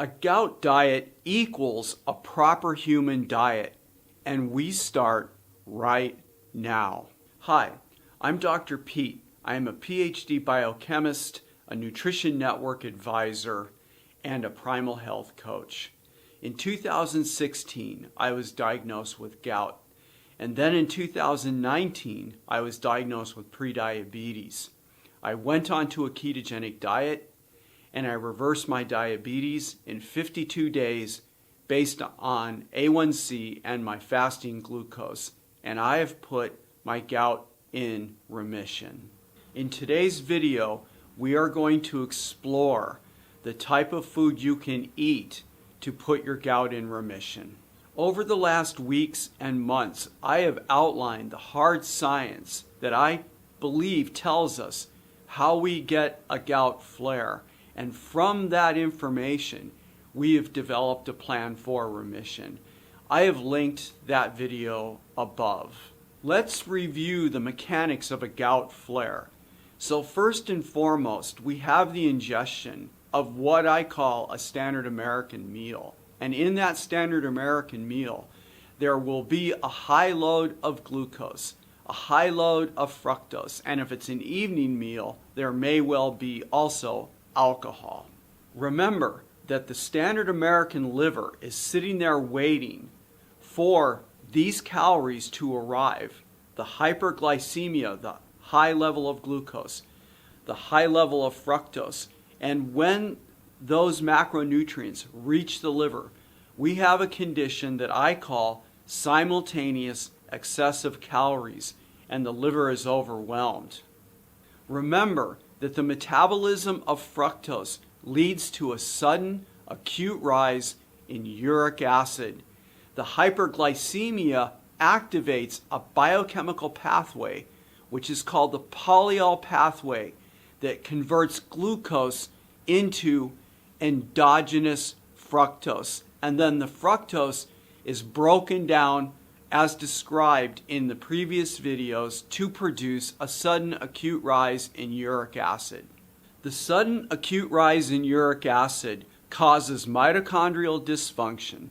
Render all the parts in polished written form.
A gout diet equals a proper human diet, and we start right now. Hi, I'm Dr. Pete. I am a PhD biochemist, a nutrition network advisor, and a primal health coach. In 2016, I was diagnosed with gout, and then in 2019, I was diagnosed with prediabetes. I went onto a ketogenic diet, and I reversed my diabetes in 52 days based on A1C and my fasting glucose, and I have put my gout in remission. In today's video, we are going to explore the type of food you can eat to put your gout in remission. Over the last weeks and months, I have outlined the hard science that I believe tells us how we get a gout flare. And from that information, we have developed a plan for remission. I have linked that video above. Let's review the mechanics of a gout flare. So first and foremost, we have the ingestion of what I call a standard American meal. And in that standard American meal, there will be a high load of glucose, a high load of fructose, and if it's an evening meal, there may well be also alcohol. Remember that the standard American liver is sitting there waiting for these calories to arrive. The hyperglycemia, the high level of glucose, the high level of fructose, and when those macronutrients reach the liver, we have a condition that I call simultaneous excessive calories, and the liver is overwhelmed. Remember that the metabolism of fructose leads to a sudden acute rise in uric acid. The hyperglycemia activates a biochemical pathway, which is called the polyol pathway, that converts glucose into endogenous fructose. And then the fructose is broken down as described in the previous videos to produce a sudden acute rise in uric acid. The sudden acute rise in uric acid causes mitochondrial dysfunction,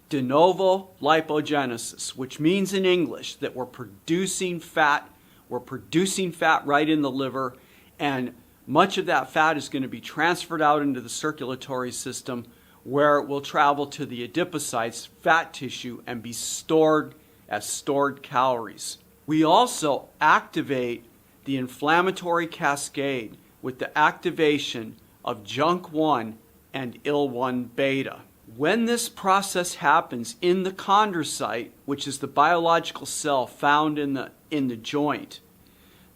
de novo lipogenesis, which means in English that we're producing fat right in the liver, and much of that fat is going to be transferred out into the circulatory system, where it will travel to the adipocytes, fat tissue, and be stored as stored calories. We also activate the inflammatory cascade with the activation of JNK1 and IL-1 beta. When this process happens in the chondrocyte, which is the biological cell found in the joint,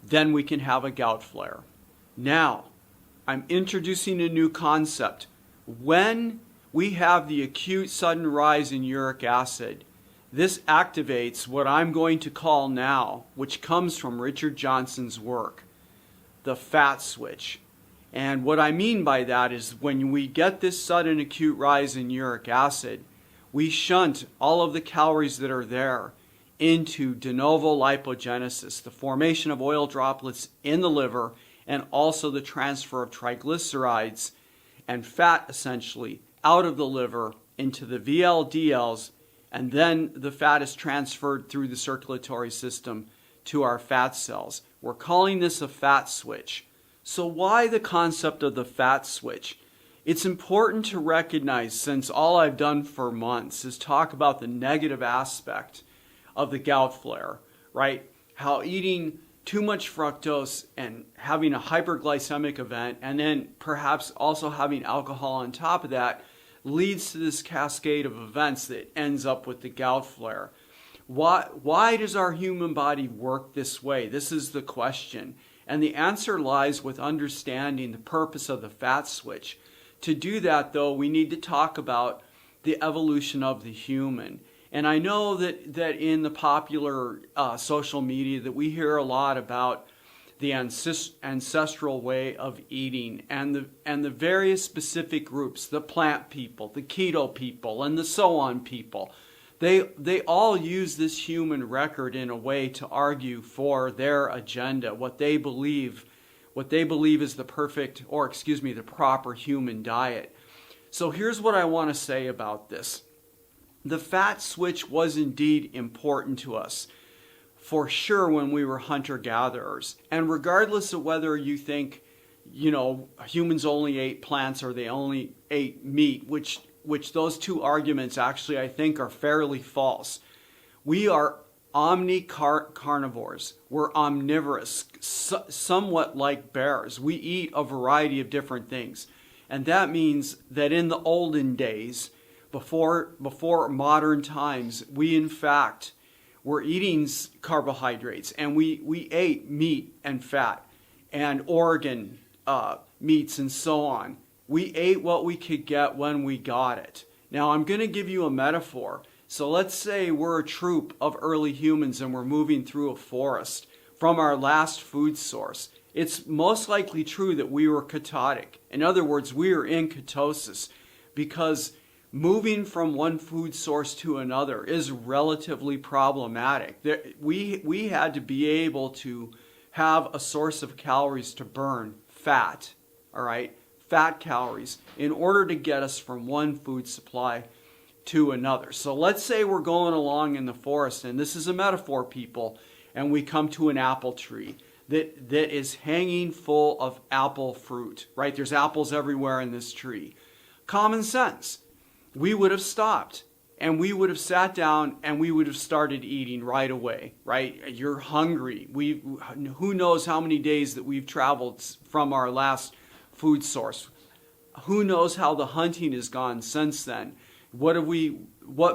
then we can have a gout flare. Now, I'm introducing a new concept. When we have the acute sudden rise in uric acid, this activates what I'm going to call now, which comes from Richard Johnson's work, the fat switch. And what I mean by that is when we get this sudden acute rise in uric acid, we shunt all of the calories that are there into de novo lipogenesis, the formation of oil droplets in the liver, and also the transfer of triglycerides and fat essentially out of the liver into the VLDLs, and then the fat is transferred through the circulatory system to our fat cells. We're calling this a fat switch. So why the concept of the fat switch? It's important to recognize, since all I've done for months is talk about the negative aspect of the gout flare, right? How eating too much fructose and having a hyperglycemic event, and then perhaps also having alcohol on top of that, leads to this cascade of events that ends up with the gout flare. Why does our human body work this way? This is the question. And the answer lies with understanding the purpose of the fat switch. To do that, though, we need to talk about the evolution of the human. And I know that in the popular social media that we hear a lot about the ancestral way of eating and the various specific groups, the plant people, the keto people, and the so on people. They all use this human record in a way to argue for their agenda, what they believe is the proper human diet. So here's what I want to say about this. The fat switch was indeed important to us, for sure, when we were hunter-gatherers. And regardless of whether you think, humans only ate plants or they only ate meat, which those two arguments actually I think are fairly false. We are omnicarnivores. We're omnivorous, somewhat like bears. We eat a variety of different things. And that means that in the olden days, before modern times, we in fact were eating carbohydrates, and we ate meat and fat and organ meats and so on. We ate what we could get when we got it. Now I'm going to give you a metaphor. So let's say we're a troop of early humans and we're moving through a forest from our last food source. It's most likely true that we were ketotic. In other words, we are in ketosis, because moving from one food source to another is relatively problematic. We had to be able to have a source of calories to burn, fat, all right? Fat calories, in order to get us from one food supply to another. So let's say we're going along in the forest, and this is a metaphor, people, and we come to an apple tree that is hanging full of apple fruit, right? There's apples everywhere in this tree. Common sense. We would have stopped, and we would have sat down, and we would have started eating right away, right? You're hungry. Who knows how many days that we've traveled from our last food source. Who knows how the hunting has gone since then. What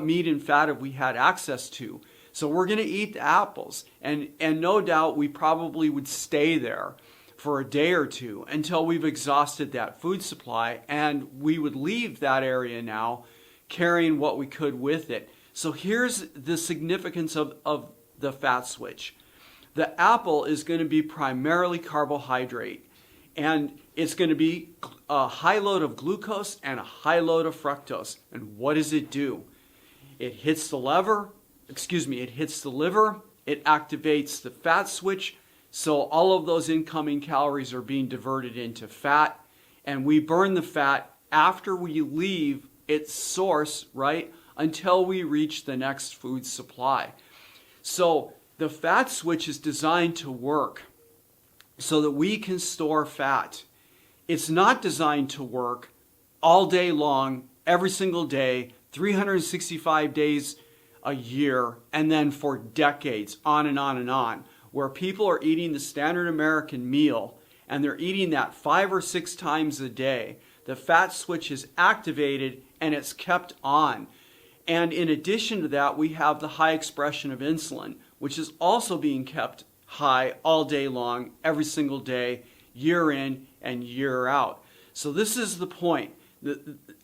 meat and fat have we had access to? So we're going to eat the apples, and no doubt we probably would stay there for a day or two until we've exhausted that food supply, and we would leave that area now carrying what we could with it. So here's the significance of the fat switch. The apple is going to be primarily carbohydrate, and it's going to be a high load of glucose and a high load of fructose. And what does it do? It hits the liver, it activates the fat switch, so all of those incoming calories are being diverted into fat, and we burn the fat after we leave its source, right, until we reach the next food supply. So the fat switch is designed to work so that we can store fat. It's not designed to work all day long, every single day, 365 days a year, and then for decades, on and on and on, where people are eating the standard American meal, and they're eating that 5 or 6 times a day. The fat switch is activated, and it's kept on. And in addition to that, we have the high expression of insulin, which is also being kept high all day long, every single day, year in and year out. So this is the point.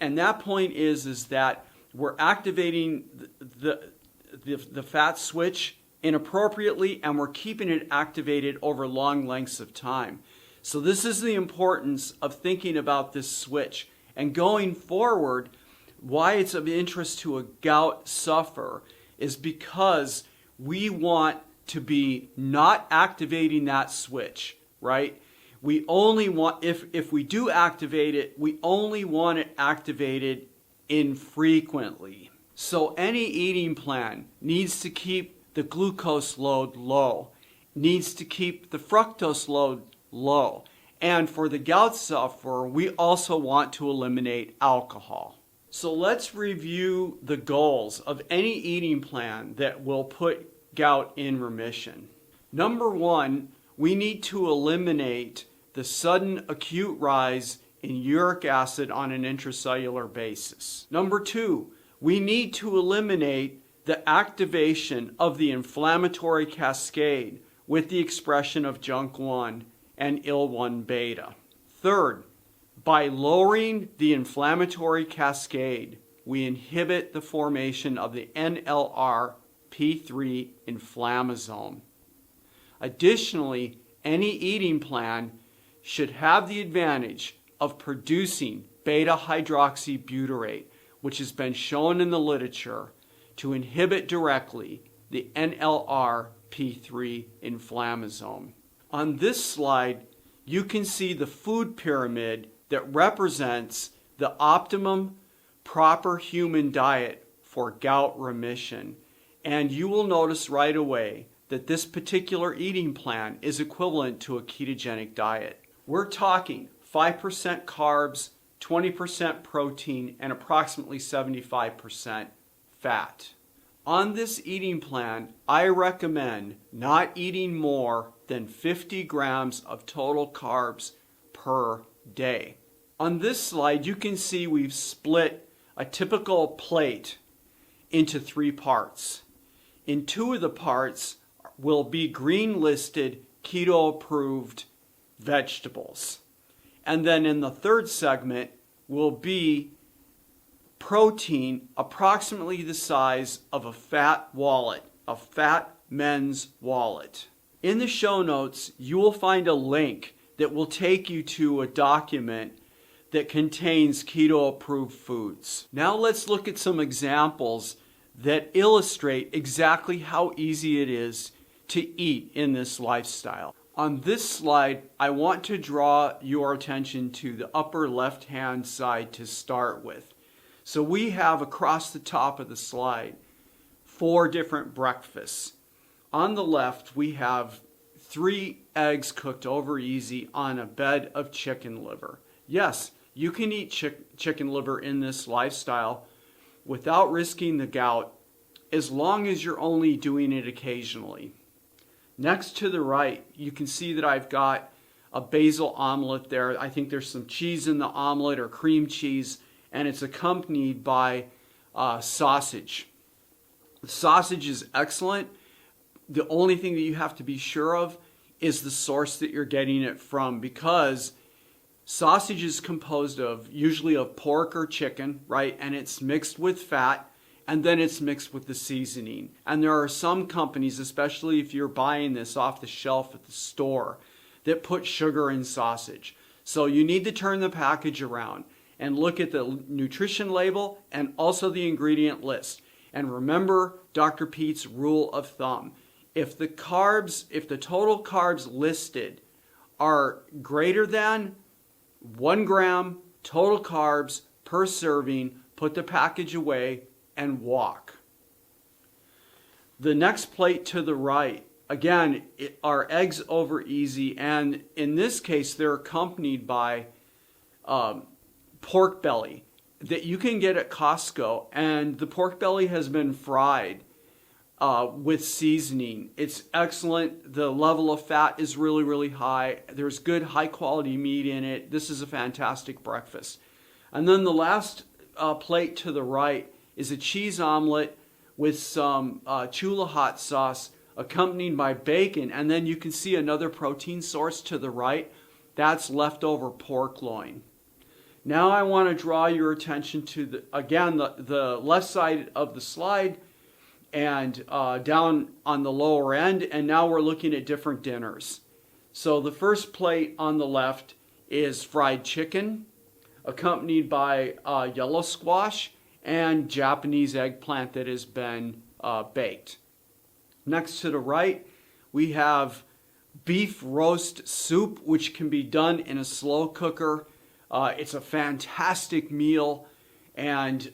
And that point is that we're activating the fat switch inappropriately, and we're keeping it activated over long lengths of time. So this is the importance of thinking about this switch. And going forward, why it's of interest to a gout sufferer is because we want to be not activating that switch, right? We only want, if we do activate it, we only want it activated infrequently. So any eating plan needs to keep the glucose load low, needs to keep the fructose load low. And for the gout sufferer, we also want to eliminate alcohol. So let's review the goals of any eating plan that will put gout in remission. Number 1, we need to eliminate the sudden acute rise in uric acid on an intracellular basis. Number 2, we need to eliminate the activation of the inflammatory cascade with the expression of JNK1 and IL-1 beta. Third, by lowering the inflammatory cascade, we inhibit the formation of the NLRP3 inflammasome. Additionally, any eating plan should have the advantage of producing beta-hydroxybutyrate, which has been shown in the literature to inhibit directly the NLRP3 inflammasome. On this slide, you can see the food pyramid that represents the optimum proper human diet for gout remission. And you will notice right away that this particular eating plan is equivalent to a ketogenic diet. We're talking 5% carbs, 20% protein, and approximately 75% fat. On this eating plan, I recommend not eating more than 50 grams of total carbs per day. On this slide, you can see we've split a typical plate into 3 parts. In 2 of the parts will be green listed keto approved vegetables. And then in the 3rd segment will be protein approximately the size of a fat wallet, a fat men's wallet. In the show notes, you will find a link that will take you to a document that contains keto approved foods. Now let's look at some examples that illustrate exactly how easy it is to eat in this lifestyle. On this slide, I want to draw your attention to the upper left-hand side to start with. So we have across the top of the slide 4 different breakfasts. On the left, we have 3 eggs cooked over easy on a bed of chicken liver. Yes, you can eat chicken liver in this lifestyle without risking the gout, as long as you're only doing it occasionally. Next to the right, you can see that I've got a basil omelet there. I think there's some cheese in the omelet or cream cheese, and it's accompanied by sausage. The sausage is excellent. The only thing that you have to be sure of is the source that you're getting it from, because sausage is composed of usually of pork or chicken, right? And it's mixed with fat, and then it's mixed with the seasoning. And there are some companies, especially if you're buying this off the shelf at the store, that put sugar in sausage. So you need to turn the package around and look at the nutrition label and also the ingredient list. And remember Dr. Pete's rule of thumb. If the total carbs listed are greater than 1 gram total carbs per serving, put the package away and walk. The next plate to the right, again, are eggs over easy, and in this case they're accompanied by pork belly that you can get at Costco, and the pork belly has been fried with seasoning. It's excellent. The level of fat is really, really high. There's good high quality meat in it. This is a fantastic breakfast. And then the last plate to the right is a cheese omelet with some Chula hot sauce accompanied by bacon. And then you can see another protein source to the right. That's leftover pork loin. Now I want to draw your attention to, the left side of the slide and down on the lower end. And now we're looking at different dinners. So the first plate on the left is fried chicken, accompanied by yellow squash and Japanese eggplant that has been baked. Next to the right, we have beef roast soup, which can be done in a slow cooker. It's a fantastic meal, and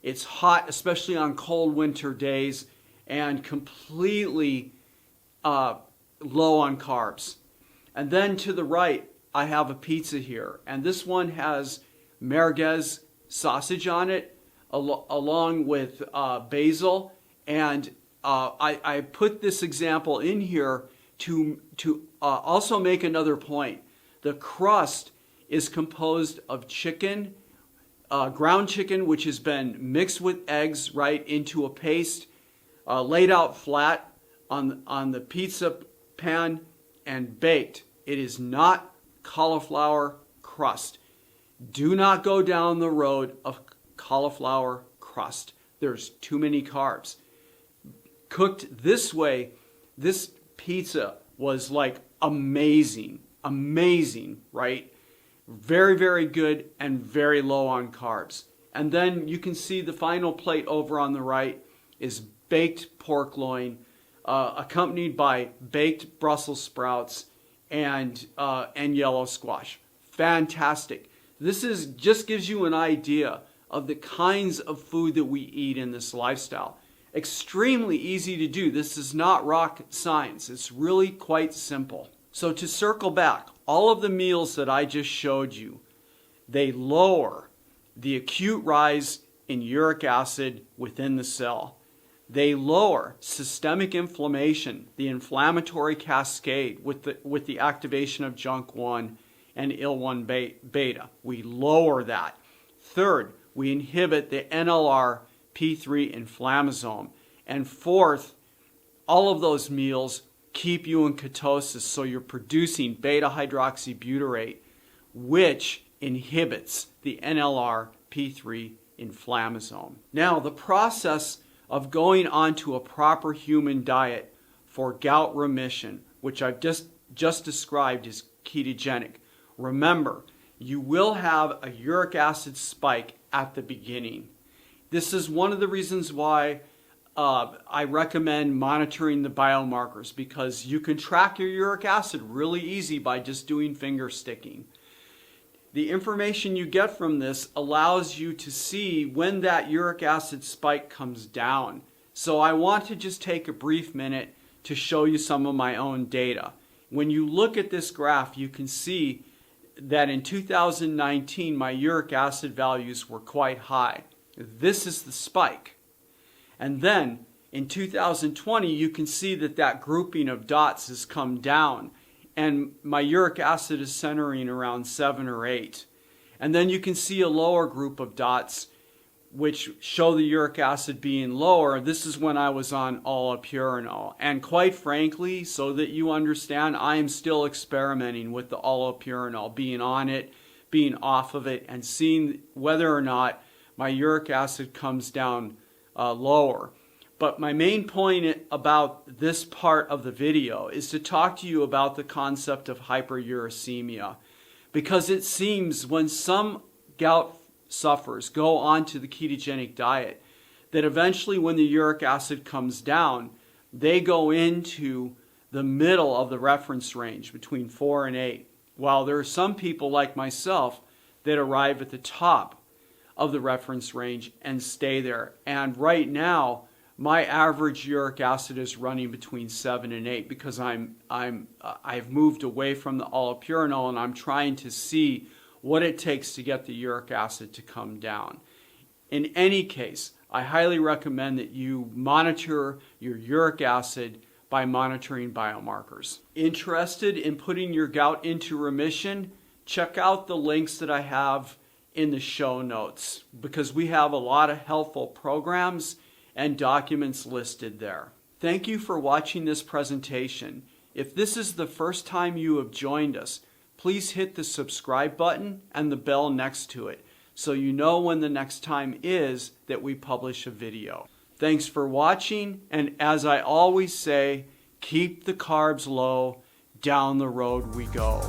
it's hot, especially on cold winter days, and completely low on carbs. And then to the right, I have a pizza here, and this one has merguez sausage on it, along with basil. And I put this example in here to also make another point. The crust is composed of chicken, ground chicken, which has been mixed with eggs right into a paste, laid out flat on the pizza pan and baked. It is not cauliflower crust. Do not go down the road of cauliflower crust. There's too many carbs. Cooked this way, this pizza was like amazing, right? Very, very good and very low on carbs. And then you can see the final plate over on the right is baked pork loin, accompanied by baked Brussels sprouts and yellow squash. Fantastic. Just gives you an idea of the kinds of food that we eat in this lifestyle. Extremely easy to do. This is not rocket science. It's really quite simple. So to circle back, all of the meals that I just showed you, they lower the acute rise in uric acid within the cell. They lower systemic inflammation, the inflammatory cascade with the activation of JNK1 and IL-1 beta. We lower that. Third, we inhibit the NLRP3 inflammasome. And fourth, all of those meals keep you in ketosis, so you're producing beta-hydroxybutyrate, which inhibits the NLRP3 inflammasome. Now, the process of going onto a proper human diet for gout remission, which I've just described, is ketogenic. Remember, you will have a uric acid spike at the beginning. This is one of the reasons why I recommend monitoring the biomarkers, because you can track your uric acid really easy by just doing finger sticking. The information you get from this allows you to see when that uric acid spike comes down. So I want to just take a brief minute to show you some of my own data. When you look at this graph, you can see that in 2019 my uric acid values were quite high. This is the spike. And then in 2020 you can see that that grouping of dots has come down, and my uric acid is centering around 7 or 8. And then you can see a lower group of dots which show the uric acid being lower. This is when I was on allopurinol. And quite frankly, so that you understand, I am still experimenting with the allopurinol, being on it, being off of it, and seeing whether or not my uric acid comes down lower. But my main point about this part of the video is to talk to you about the concept of hyperuricemia, because it seems when some gout sufferers go onto the ketogenic diet, that eventually when the uric acid comes down, they go into the middle of the reference range between 4 and 8, while there are some people like myself that arrive at the top of the reference range and stay there. And right now, my average uric acid is running between 7 and 8 because I've moved away from the allopurinol, and I'm trying to see what it takes to get the uric acid to come down. In any case, I highly recommend that you monitor your uric acid by monitoring biomarkers. Interested in putting your gout into remission? Check out the links that I have in the show notes, because we have a lot of helpful programs and documents listed there. Thank you for watching this presentation. If this is the first time you have joined us, please hit the subscribe button and the bell next to it so you know when the next time is that we publish a video. Thanks for watching, and as I always say, keep the carbs low, down the road we go.